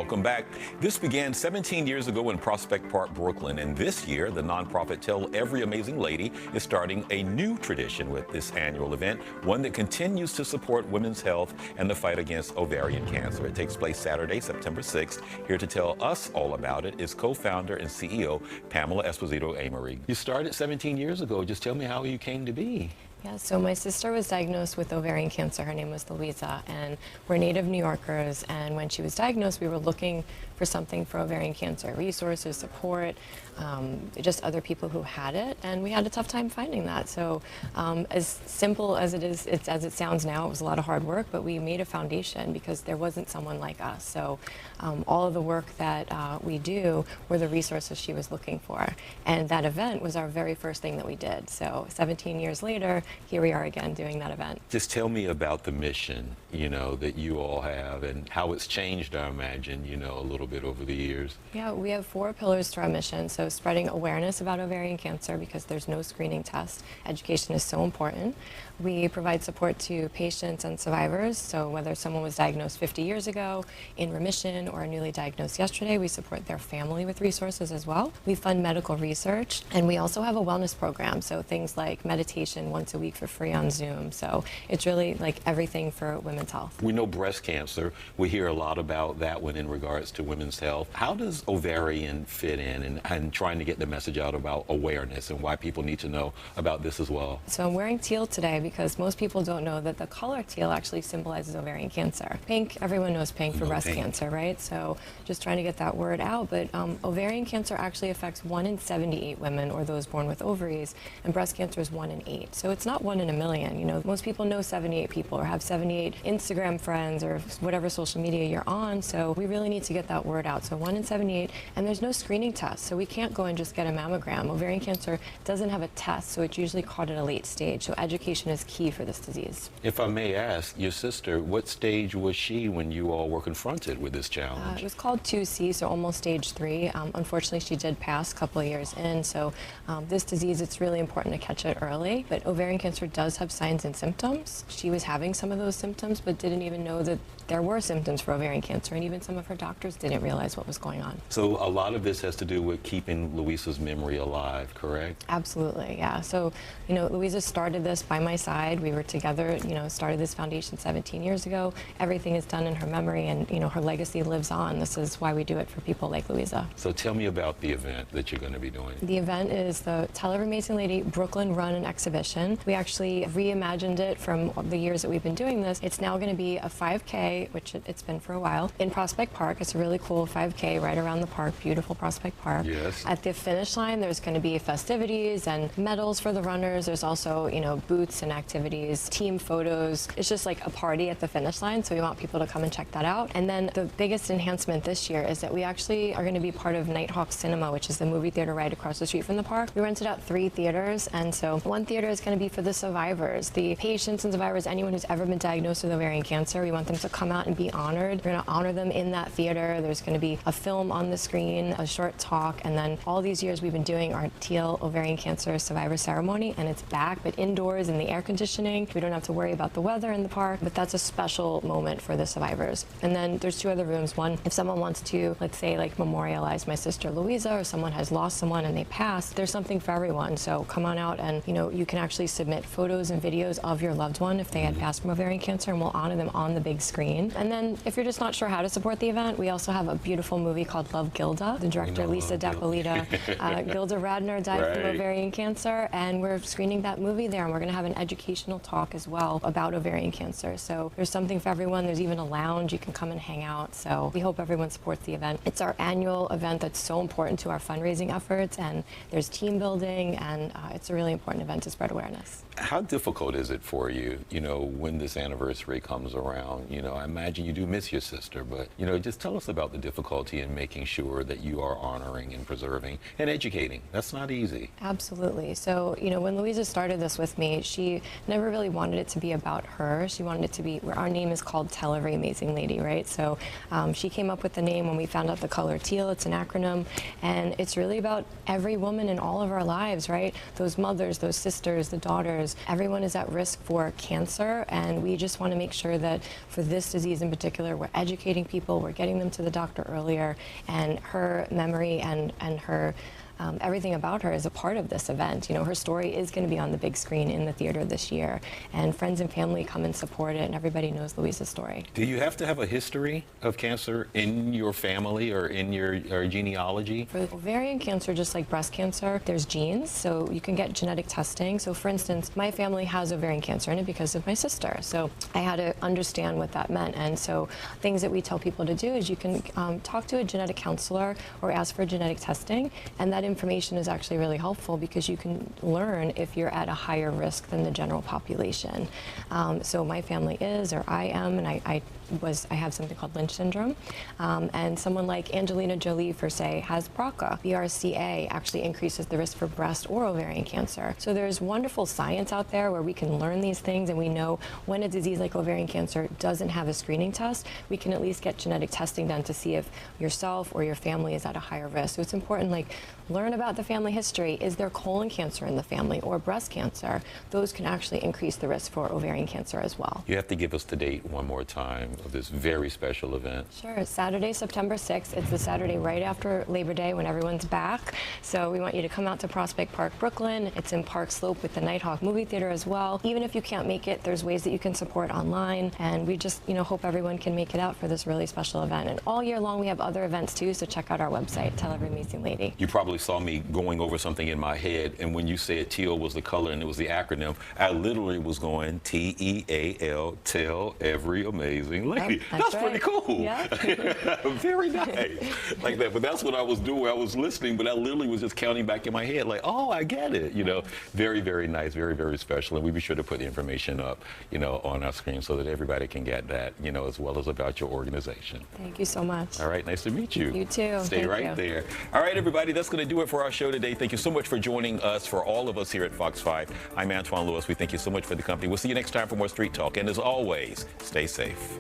Welcome back. This began 17 years ago in Prospect Park, Brooklyn, and this year the nonprofit Tell Every Amazing Lady is starting a new tradition with this annual event, one that continues to support women's health and the fight against ovarian cancer. It takes place Saturday, September 6th. Here to tell us all about it is co-founder and CEO Pamela Esposito-Amery. You started 17 years ago. Just tell me how you came to be. Yeah, so my sister was diagnosed with ovarian cancer. Her name was Louisa, and we're native New Yorkers. And when she was diagnosed, we were looking for something for ovarian cancer, resources, support, just other people who had it. And we had a tough time finding that. So as simple as it is, as it sounds now, it was a lot of hard work, but we made a foundation because there wasn't someone like us. So all of the work that we do were the resources she was looking for. And that event was our very first thing that we did. So 17 years later, here we are again doing that event. Just tell me about the mission, that you all have and how it's changed, I imagine, a little bit over the years. Yeah, we have 4 pillars to our mission. So spreading awareness about ovarian cancer because there's no screening test. Education is so important. We provide support to patients and survivors. So whether someone was diagnosed 50 years ago, in remission, or newly diagnosed yesterday, we support their family with resources as well. We fund medical research, and we also have a wellness program. So things like meditation once a week for free on Zoom. So it's really like everything for women's health. We know breast cancer. We hear a lot about that one in regards to women's health. How does ovarian fit in and trying to get the message out about awareness and why people need to know about this as well? So I'm wearing teal today because most people don't know that the color teal actually symbolizes ovarian cancer. Pink, everyone knows pink for breast cancer, right? So just trying to get that word out. But ovarian cancer actually affects 1 in 78 women or those born with ovaries, and breast cancer is 1 in 8. So it's not 1 in a million. Most people know 78 people or have 78 Instagram friends or whatever social media you're on. So we really need to get that word out. So 1 in 78, and there's no screening test. So we can't go and just get a mammogram. Ovarian cancer doesn't have a test, so it's usually caught at a late stage. So education is key for this disease. If I may ask, your sister, what stage was she when you all were confronted with this challenge? It was called 2C, so almost stage 3. Unfortunately, she did pass a couple of years in. So this disease, it's really important to catch it early. But ovarian cancer does have signs and symptoms. She was having some of those symptoms, but didn't even know that there were symptoms for ovarian cancer, and even some of her doctors didn't realize what was going on. So a lot of this has to do with keeping Louisa's memory alive, correct? Absolutely, yeah. So, Louisa started this by my side. We were together, started this foundation 17 years ago. Everything is done in her memory, and, her legacy lives on. This is why we do it for people like Louisa. So tell me about the event that you're going to be doing. The event is the Tell Every Amazing Lady Brooklyn Run and Exhibition. We actually reimagined it from the years that we've been doing this. It's now going to be a 5K, which it's been for a while, in Prospect Park. It's a really cool 5K right around the park, beautiful Prospect Park. Yes. At the finish line, there's going to be festivities and medals for the runners. There's also, booths and activities, team photos. It's just like a party at the finish line, so we want people to come and check that out. And then the biggest enhancement this year is that we actually are going to be part of Nighthawk Cinema, which is the movie theater right across the street from the park. We rented out 3 theaters, and so one theater is going to be for the survivors, the patients and survivors, anyone who's ever been diagnosed with ovarian cancer. We want them to come out and be honored. We're going to honor them in that theater. There's going to be a film on the screen, a short talk, and then all these years we've been doing our T.E.A.L ovarian cancer survivor ceremony, and it's back, but indoors in the air conditioning. We don't have to worry about the weather in the park, but that's a special moment for the survivors. And then there's 2 other rooms. One, if someone wants to, let's say, memorialize my sister Louisa, or someone has lost someone and they passed, there's something for everyone. So come on out, and you can actually submit photos and videos of your loved one if they had passed from ovarian cancer, and we'll honor them on the big screen. And then if you're just not sure how to support the event, we also have a beautiful movie called Love Gilda. The director, Lisa Dapolita, Gilda Radner died from ovarian cancer, and we're screening that movie there, and we're going to have an educational talk as well about ovarian cancer. So there's something for everyone. There's even a lounge. You can come and hang out. So we hope everyone supports the event. It's our annual event that's so important to our fundraising efforts, and there's team building, and it's a really important event to spread awareness. How difficult is it for you, when this anniversary comes around? I imagine you do miss your sister, but, just tell us about the difficulty in making sure that you are honoring and preserving and educating. That's not easy. Absolutely. So, when Louisa started this with me, she never really wanted it to be about her. She wanted it to be, our name is called Tell Every Amazing Lady, right? So she came up with the name when we found out the color teal. It's an acronym, and it's really about every woman in all of our lives, right? Those mothers, those sisters, the daughters, teenagers. Everyone is at risk for cancer, and we just want to make sure that for this disease in particular, we're educating people, we're getting them to the doctor earlier, and her memory and her everything about her is a part of this event. You know, her story is going to be on the big screen in the theater this year, and friends and family come and support it, and everybody knows Louisa's story. Do you have to have a history of cancer in your family or in your genealogy? For ovarian cancer, just like breast cancer, there's genes, so you can get genetic testing. So for instance, my family has ovarian cancer in it because of my sister. So I had to understand what that meant. And so things that we tell people to do is you can talk to a genetic counselor or ask for genetic testing, and that information is actually really helpful because you can learn if you're at a higher risk than the general population. So my family is, or I am, and I have something called Lynch syndrome. And someone like Angelina Jolie, for say, has BRCA. BRCA actually increases the risk for breast or ovarian cancer. So there's wonderful science out there where we can learn these things, and we know when a disease like ovarian cancer doesn't have a screening test, we can at least get genetic testing done to see if yourself or your family is at a higher risk. So it's important, like, learn about the family history. Is there colon cancer in the family or breast cancer? Those can actually increase the risk for ovarian cancer as well. You have to give us the date one more time of this very special event. Sure. It's Saturday, September 6th. It's the Saturday right after Labor Day when everyone's back. So we want you to come out to Prospect Park, Brooklyn. It's in Park Slope with the Nighthawk movie theater as well. Even if you can't make it, there's ways that you can support online. And we just, hope everyone can make it out for this really special event. And all year long, we have other events too. So check out our website, Tell Every Amazing Lady. You probably saw me going over something in my head, and when you said T.E.A.L was the color and it was the acronym, I literally was going T.E.A.L, Tell Every Amazing Lady. Oh, that's right. pretty cool. Yeah. Very nice. Like that. But that's what I was doing. I was listening, but I literally was just counting back in my head, like, oh, I get it. Very, very nice, very, very special. And we'll be sure to put the information up, on our screen so that everybody can get that, as well as about your organization. Thank you so much. All right. Nice to meet you. You too. Stay Thank right you. there. All right, everybody. That's going to do it for our show today. Thank you so much for joining us. For all of us here at Fox 5, I'm Antwan Lewis. We thank you so much for the company. We'll see you next time for more Street Talk. And as always, stay safe.